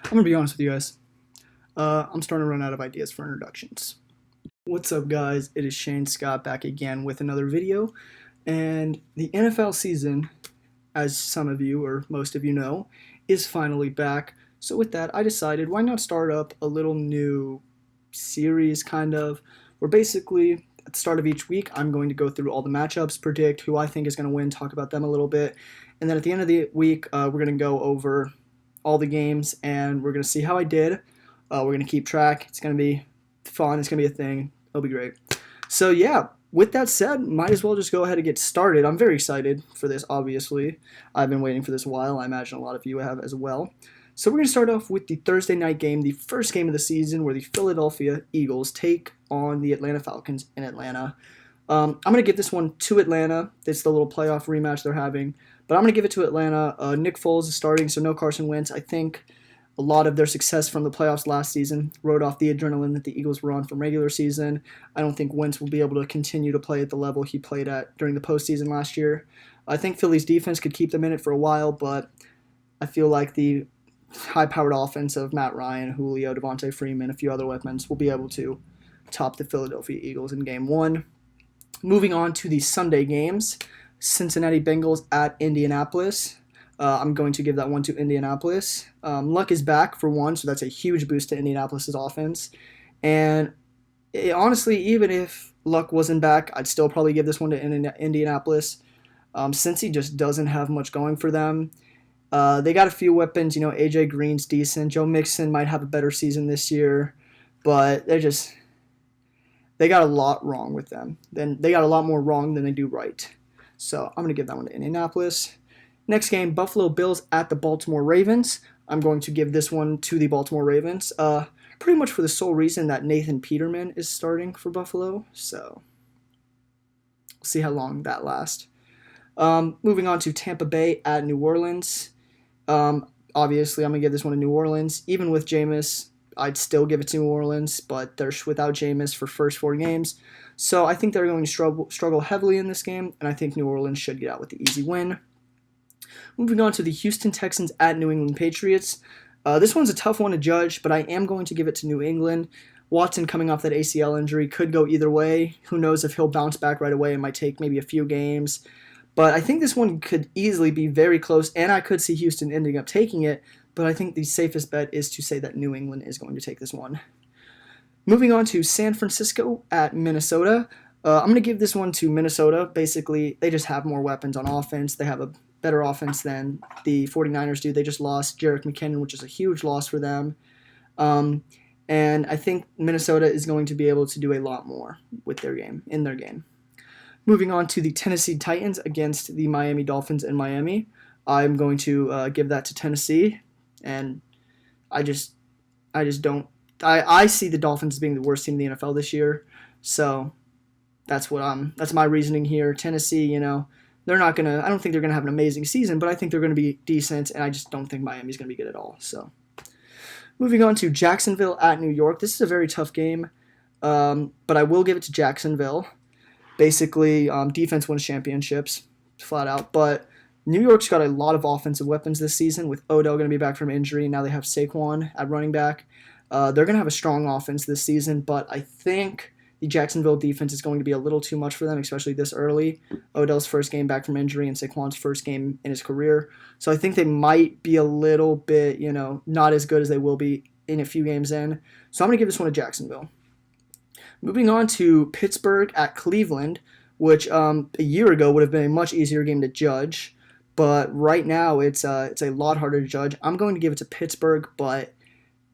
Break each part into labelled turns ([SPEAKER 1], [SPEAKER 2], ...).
[SPEAKER 1] I'm gonna be honest with you guys. I'm starting to run out of ideas for introductions. What's up, guys? It is Shane Scott back again with another video. And the NFL season, as some of you or most of you know, is finally back. So, with that, I decided why not start up a little new series, kind of, where basically at the start of each week, I'm going to go through all the matchups, predict who I think is going to win, talk about them a little bit. And then at the end of the week, we're going to go over all the games and we're going to see how I did. We're going to keep track. It's going to be fun. It's going to be a thing. It'll be great. So, yeah, with that said, might as well just go ahead and get started. I'm very excited for this, obviously. I've been waiting for this a while. I imagine a lot of you have as well. So, we're going to start off with the Thursday night game, the first game of the season, where the Philadelphia Eagles take on the Atlanta Falcons in Atlanta. I'm going to give this one to Atlanta. It's the little playoff rematch they're having. But I'm going to give it to Atlanta. Nick Foles is starting, so no Carson Wentz. I think a lot of their success from the playoffs last season rode off the adrenaline that the Eagles were on from regular season. I don't think Wentz will be able to continue to play at the level he played at during the postseason last year. I think Philly's defense could keep them in it for a while, but I feel like the high-powered offense of Matt Ryan, Julio, Devontae Freeman, a few other weapons will be able to top the Philadelphia Eagles in Game 1. Moving on to the Sunday games, Cincinnati Bengals at Indianapolis. I'm going to give that one to Indianapolis. Luck is back for one, so that's a huge boost to Indianapolis' offense. And honestly, even if Luck wasn't back, I'd still probably give this one to Indianapolis. Since he just doesn't have much going for them. They got a few weapons. AJ Green's decent. Joe Mixon might have a better season this year, but they got a lot wrong with them. They got a lot more wrong than they do right. So I'm going to give that one to Indianapolis. Next game, Buffalo Bills at the Baltimore Ravens. I'm going to give this one to the Baltimore Ravens. Pretty much for the sole reason that Nathan Peterman is starting for Buffalo. So we'll see how long that lasts. Moving on to Tampa Bay at New Orleans. Obviously, I'm going to give this one to New Orleans. Even with Jameis, I'd still give it to New Orleans, but they're without Jameis for first 4 games. So I think they're going to struggle heavily in this game, and I think New Orleans should get out with the easy win. Moving on to the Houston Texans at New England Patriots. This one's a tough one to judge, but I am going to give it to New England. Watson coming off that ACL injury could go either way. Who knows if he'll bounce back right away. It might take maybe a few games. But I think this one could easily be very close, and I could see Houston ending up taking it, but I think the safest bet is to say that New England is going to take this one. Moving on to San Francisco at Minnesota. I'm going to give this one to Minnesota. Basically, they just have more weapons on offense. They have a better offense than the 49ers do. They just lost Jerick McKinnon, which is a huge loss for them. And I think Minnesota is going to be able to do a lot more with their game, in their game. Moving on to the Tennessee Titans against the Miami Dolphins in Miami. I'm going to give that to Tennessee, and I don't. I see the Dolphins as being the worst team in the NFL this year, so that's my reasoning here. Tennessee, they're not gonna. I don't think they're gonna have an amazing season, but I think they're gonna be decent, and I just don't think Miami's gonna be good at all. So, moving on to Jacksonville at New York. This is a very tough game, but I will give it to Jacksonville. Basically, defense wins championships, flat out. But New York's got a lot of offensive weapons this season, with Odell going to be back from injury. Now they have Saquon at running back. They're going to have a strong offense this season, but I think the Jacksonville defense is going to be a little too much for them, especially this early. Odell's first game back from injury and Saquon's first game in his career. So I think they might be a little bit, not as good as they will be in a few games in. So I'm going to give this one to Jacksonville. Moving on to Pittsburgh at Cleveland, which a year ago would have been a much easier game to judge, but right now it's a lot harder to judge. I'm going to give it to Pittsburgh, but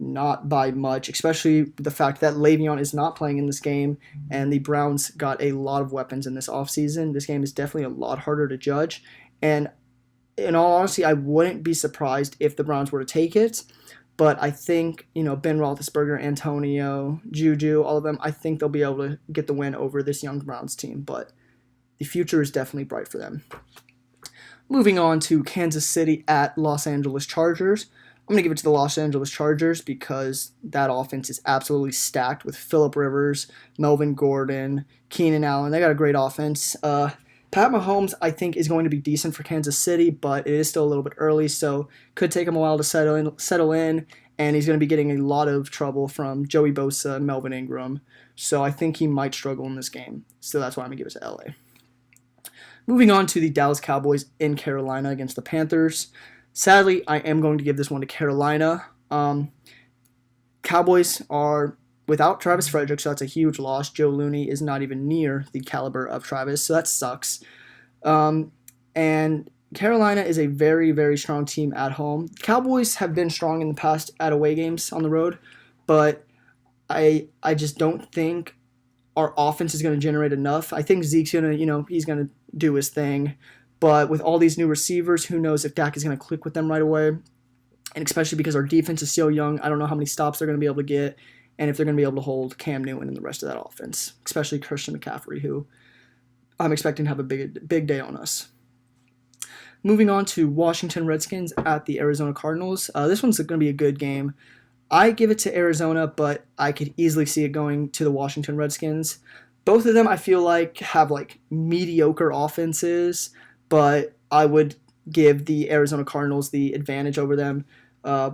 [SPEAKER 1] not by much, especially the fact that Le'Veon is not playing in this game, and the Browns got a lot of weapons in this offseason. This game is definitely a lot harder to judge, and in all honesty, I wouldn't be surprised if the Browns were to take it. But I think, Ben Roethlisberger, Antonio, Juju, all of them, I think they'll be able to get the win over this young Browns team. But the future is definitely bright for them. Moving on to Kansas City at Los Angeles Chargers. I'm going to give it to the Los Angeles Chargers because that offense is absolutely stacked with Phillip Rivers, Melvin Gordon, Keenan Allen. They got a great offense. Pat Mahomes, I think, is going to be decent for Kansas City, but it is still a little bit early, so could take him a while to settle in. and he's going to be getting a lot of trouble from Joey Bosa and Melvin Ingram. So I think he might struggle in this game. So that's why I'm going to give it to LA. Moving on to the Dallas Cowboys in Carolina against the Panthers. Sadly, I am going to give this one to Carolina. Cowboys are without Travis Frederick, so that's a huge loss. Joe Looney is not even near the caliber of Travis, so that sucks. And Carolina is a very, very strong team at home. Cowboys have been strong in the past at away games on the road, but I just don't think our offense is going to generate enough. I think Zeke's going to, he's going to do his thing. But with all these new receivers, who knows if Dak is going to click with them right away. And especially because our defense is so young, I don't know how many stops they're going to be able to get and if they're going to be able to hold Cam Newton and the rest of that offense, especially Christian McCaffrey, who I'm expecting to have a big day on us. Moving on to Washington Redskins at the Arizona Cardinals. This one's going to be a good game. I give it to Arizona, but I could easily see it going to the Washington Redskins. Both of them, I feel like, have mediocre offenses, but I would give the Arizona Cardinals the advantage over them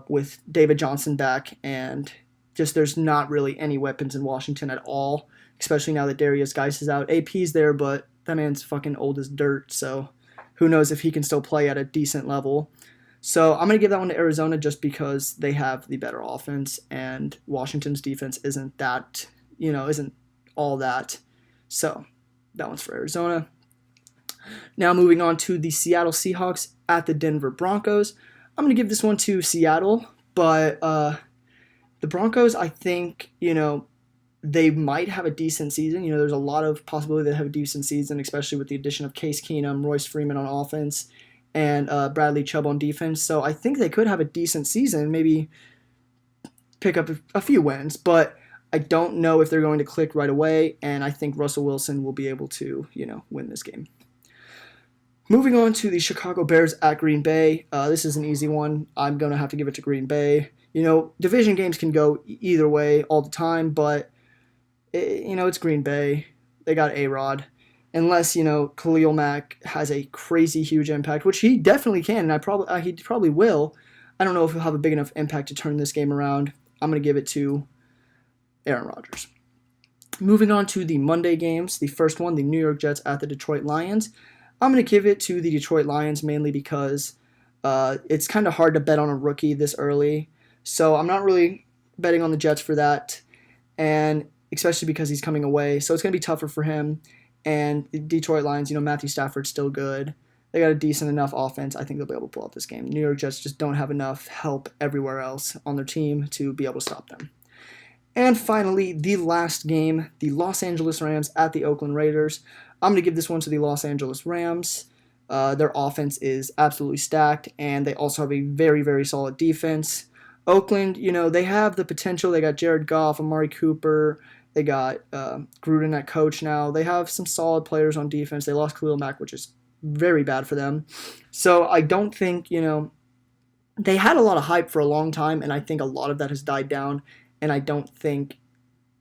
[SPEAKER 1] with David Johnson back, and just there's not really any weapons in Washington at all, especially now that Darius Geis is out. AP's there, but that man's fucking old as dirt, so who knows if he can still play at a decent level. So I'm going to give that one to Arizona just because they have the better offense, and Washington's defense isn't that, isn't all that. So that one's for Arizona. Now moving on to the Seattle Seahawks at the Denver Broncos. I'm going to give this one to Seattle, but the Broncos, I think, they might have a decent season. There's a lot of possibility they have a decent season, especially with the addition of Case Keenum, Royce Freeman on offense, and Bradley Chubb on defense. So I think they could have a decent season, maybe pick up a few wins, but I don't know if they're going to click right away, and I think Russell Wilson will be able to, win this game. Moving on to the Chicago Bears at Green Bay. This is an easy one. I'm going to have to give it to Green Bay. Division games can go either way all the time, but, it's Green Bay. They got A-Rod. Unless, Khalil Mack has a crazy huge impact, which he definitely can, and he probably will. I don't know if he'll have a big enough impact to turn this game around. I'm going to give it to Aaron Rodgers. Moving on to the Monday games. The first one, the New York Jets at the Detroit Lions. I'm going to give it to the Detroit Lions mainly because it's kind of hard to bet on a rookie this early. So I'm not really betting on the Jets for that, and especially because he's coming away. So it's going to be tougher for him. And the Detroit Lions, Matthew Stafford's still good. They got a decent enough offense. I think they'll be able to pull out this game. New York Jets just don't have enough help everywhere else on their team to be able to stop them. And finally, the last game, the Los Angeles Rams at the Oakland Raiders. I'm going to give this one to the Los Angeles Rams. Their offense is absolutely stacked, and they also have a very, very solid defense. Oakland, they have the potential. They got Jared Goff, Amari Cooper. They got Gruden at coach now. They have some solid players on defense. They lost Khalil Mack, which is very bad for them. So I don't think, they had a lot of hype for a long time, and I think a lot of that has died down. And I don't think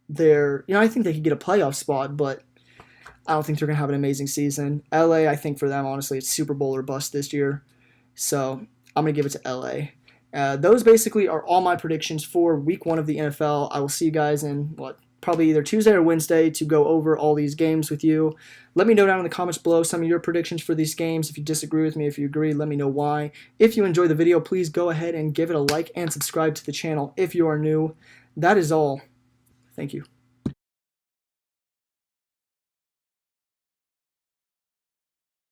[SPEAKER 1] I think they could get a playoff spot, but I don't think they're going to have an amazing season. LA, I think for them, honestly, it's Super Bowl or bust this year. So I'm going to give it to LA. Those basically are all my predictions for week 1 of the NFL. I will see you guys in, probably either Tuesday or Wednesday to go over all these games with you. Let me know down in the comments below some of your predictions for these games. If you disagree with me, if you agree, let me know why. If you enjoyed the video, please go ahead and give it a like and subscribe to the channel if you are new. That is all. Thank you.